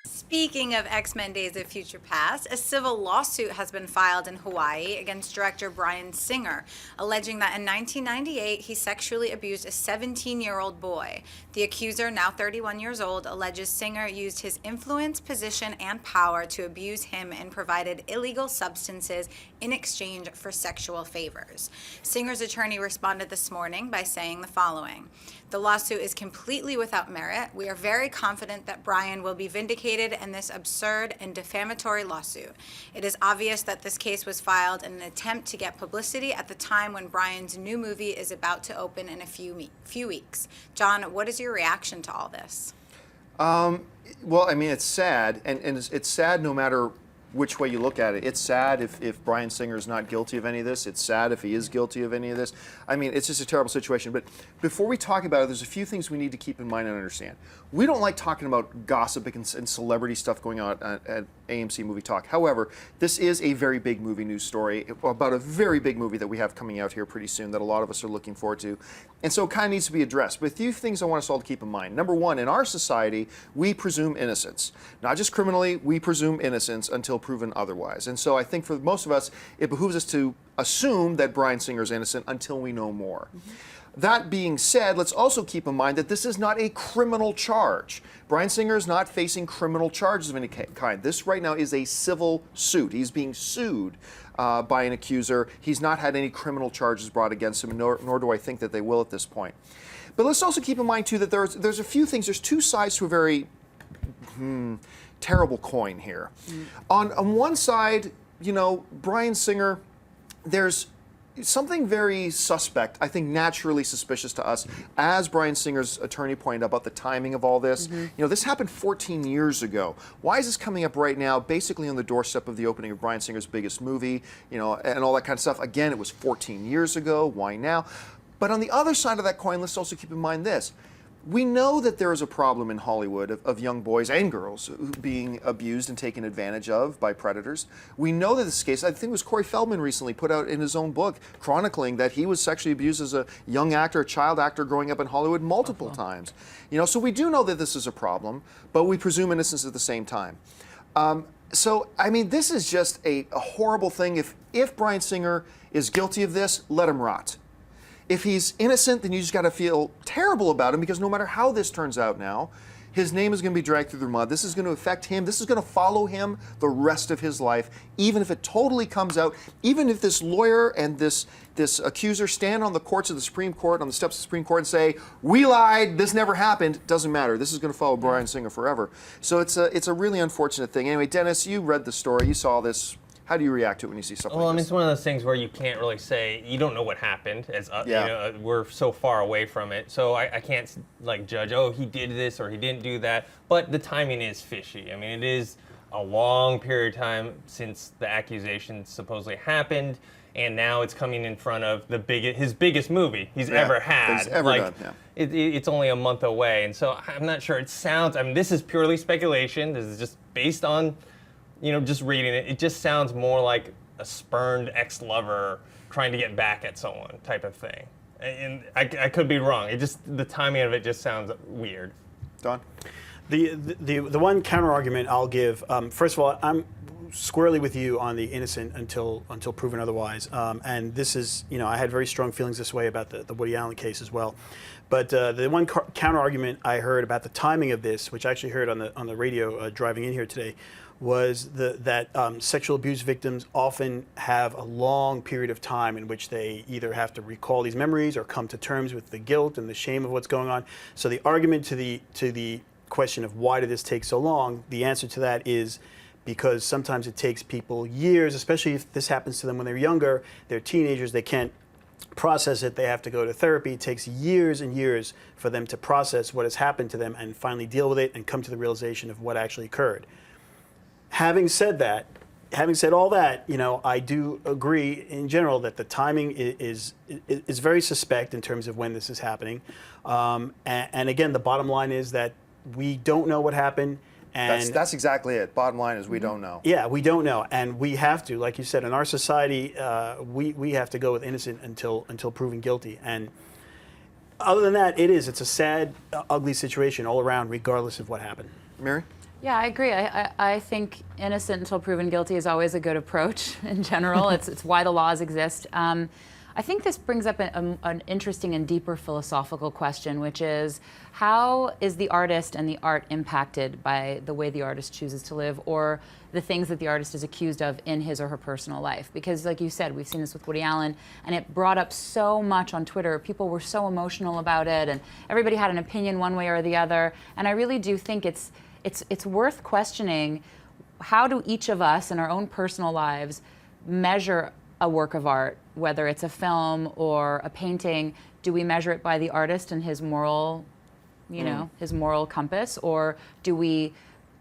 Speaking of X-Men Days of Future Past, a civil lawsuit has been filed in Hawaii against director Bryan Singer, alleging that in 1998 he sexually abused a 17-year-old boy. The accuser, now 31 years old, alleges Singer used his influence, position, and power to abuse him and provided illegal substances in exchange for sexual favors. Singer's attorney responded this morning by saying the following: "The lawsuit is completely without merit. We are very confident that Bryan will be vindicated in this absurd and defamatory lawsuit. It is obvious that this case was filed in an attempt to get publicity at the time when Bryan's new movie is about to open in a few weeks." John, what is your reaction to all this? Well, I mean, it's sad, and it's sad no matter which way you look at it. It's sad if Bryan Singer is not guilty of any of this. It's sad if he is guilty of any of this. I mean, it's just a terrible situation. But before we talk about it, there's a few things we need to keep in mind and understand. We don't like talking about gossip and celebrity stuff going on at AMC Movie Talk. However, this is a very big movie news story about a very big movie that we have coming out here pretty soon that a lot of us are looking forward to. And so it kind of needs to be addressed. But a few things I want us all to keep in mind. Number one, in our society, we presume innocence. Not just criminally, we presume innocence until proven otherwise. And so I think for most of us, it behooves us to assume that Bryan Singer is innocent until we know more. That being said, let's also keep in mind that this is not a criminal charge. Bryan Singer is not facing criminal charges of any kind. This right now is a civil suit. He's being sued by an accuser. He's not had any criminal charges brought against him, nor do I think that they will at this point. But let's also keep in mind, too, that there's a few things. There's two sides to a very terrible coin here. On one side, you know, Bryan Singer, there's something very suspect, I think naturally suspicious to us, as Bryan Singer's attorney pointed out about the timing of all this. You know, this happened 14 years ago. Why is this coming up right now, basically on the doorstep of the opening of Bryan Singer's biggest movie, you know, and all that kind of stuff? Again, it was 14 years ago. Why now? But on the other side of that coin, let's also keep in mind this. We know that there is a problem in Hollywood of young boys and girls being abused and taken advantage of by predators. We know that this is the case. I think it was Corey Feldman recently put out in his own book chronicling that he was sexually abused as a young actor, a child actor growing up in Hollywood multiple times. You know, so we do know that this is a problem, but we presume innocence at the same time. So, I mean, this is just a horrible thing. If Bryan Singer is guilty of this, let him rot. If he's innocent, then you just got to feel terrible about him, because no matter how this turns out now, his name is going to be dragged through the mud. This is going to affect him. This is going to follow him the rest of his life, even if it totally comes out, even if this lawyer and this accuser stand on the courts of the Supreme Court, on the steps of the Supreme Court, and say, "We lied, this never happened," doesn't matter. This is going to follow Bryan Singer forever. So it's a really unfortunate thing. Anyway, Dennis, you read the story. You saw this. How do you react to it when you see something Well, like I mean, this? it's one of those things where you can't really say, you don't know what happened. As you know, we're so far away from it. So I can't like judge, oh, he did this or he didn't do that. But the timing is fishy. I mean, it is a long period of time since the accusation supposedly happened. And now it's coming in front of his biggest movie he's ever had. He's ever done, It's only a month away. And so I'm not sure. It sounds, I mean, this is purely speculation. This is just based on, you know, just reading it, it just sounds more like a spurned ex-lover trying to get back at someone type of thing. And I could be wrong. The timing of it just sounds weird. Don? The one counter argument I'll give, first of all, I'm squarely with you on the innocent until proven otherwise. And this is, you know, I had very strong feelings this way about the Woody Allen case as well. But the one counter argument I heard about the timing of this, which I actually heard on the radio driving in here today, was that sexual abuse victims often have a long period of time in which they either have to recall these memories or come to terms with the guilt and the shame of what's going on. So the argument to the question of why did this take so long, the answer to that is because sometimes it takes people years, especially if this happens to them when they're younger, they're teenagers, they can't process it, they have to go to therapy. It takes years and years for them to process what has happened to them and finally deal with it and come to the realization of what actually occurred. Having said all that, you know, I do agree in general that the timing is very suspect in terms of when this is happening. And again, the bottom line is that we don't know what happened. And That's exactly it. Bottom line is we don't know. Yeah, we don't know, and we have to, like you said, in our society, we have to go with innocent until proven guilty. And Other than that, it's a sad, ugly situation all around, regardless of what happened. Mary? Yeah, I agree. I think innocent until proven guilty is always a good approach in general. It's why the laws exist. I think this brings up an interesting and deeper philosophical question, which is how is the artist and the art impacted by the way the artist chooses to live or the things that the artist is accused of in his or her personal life? Because like you said, we've seen this with Woody Allen, and it brought up so much on Twitter. People were so emotional about it, and everybody had an opinion one way or the other. And I really do think it's worth questioning, how do each of us in our own personal lives measure a work of art, whether it's a film or a painting? Do we measure it by the artist and his moral, his moral compass, or do we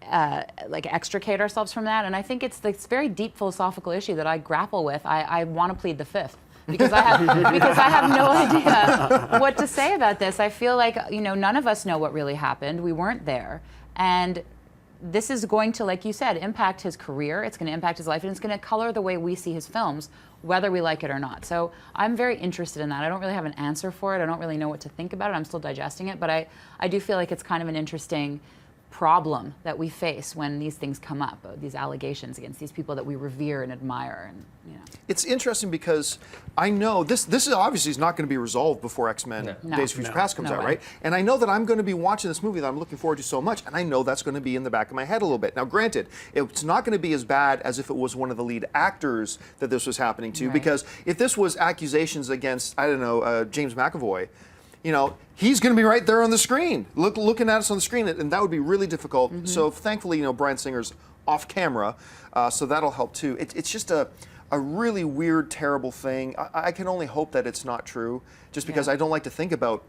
extricate ourselves from that? And I think it's this very deep philosophical issue that I grapple with. I want to plead the fifth because I have no idea what to say about this. I feel like none of us know what really happened. We weren't there, and this is going to, like you said, impact his career. It's going to impact his life, and it's going to color the way we see his films, whether we like it or not. So I'm very interested in that. I don't really have an answer for it. I don't really know what to think about it. I'm still digesting it, but I do feel like it's kind of an interesting problem that we face when these things come up, these allegations against these people that we revere and admire. And it's interesting because I know this is obviously not going to be resolved before X-Men Days of Future Past comes out, right? And I know that I'm going to be watching this movie that I'm looking forward to so much, and I know that's going to be in the back of my head a little bit. Now, granted, it's not going to be as bad as if it was one of the lead actors that this was happening to, because if this was accusations against, I don't know, James McAvoy, he's going to be right there on the screen, looking at us on the screen, and that would be really difficult. So thankfully, Bryan Singer's off camera, so that'll help too. It's just a really weird, terrible thing. I can only hope that it's not true, just because I don't like to think about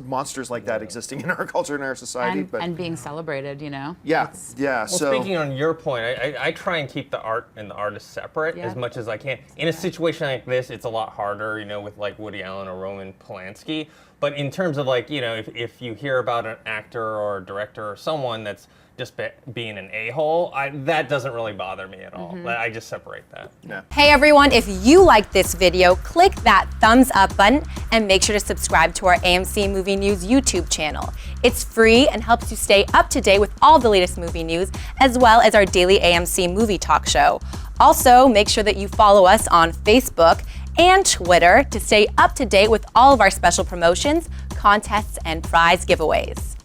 monsters like that existing in our culture and our society. And being celebrated, Yeah. Well, So speaking on your point, I try and keep the art and the artist separate as much as I can. In a situation like this, it's a lot harder, with like Woody Allen or Roman Polanski. But in terms of if you hear about an actor or a director or someone that's just being an a-hole, that doesn't really bother me at all. I just separate that. Yeah. Hey everyone, if you liked this video, click that thumbs up button and make sure to subscribe to our AMC Movie News YouTube channel. It's free and helps you stay up to date with all the latest movie news, as well as our daily AMC movie talk show. Also, make sure that you follow us on Facebook and Twitter to stay up to date with all of our special promotions, contests, and prize giveaways.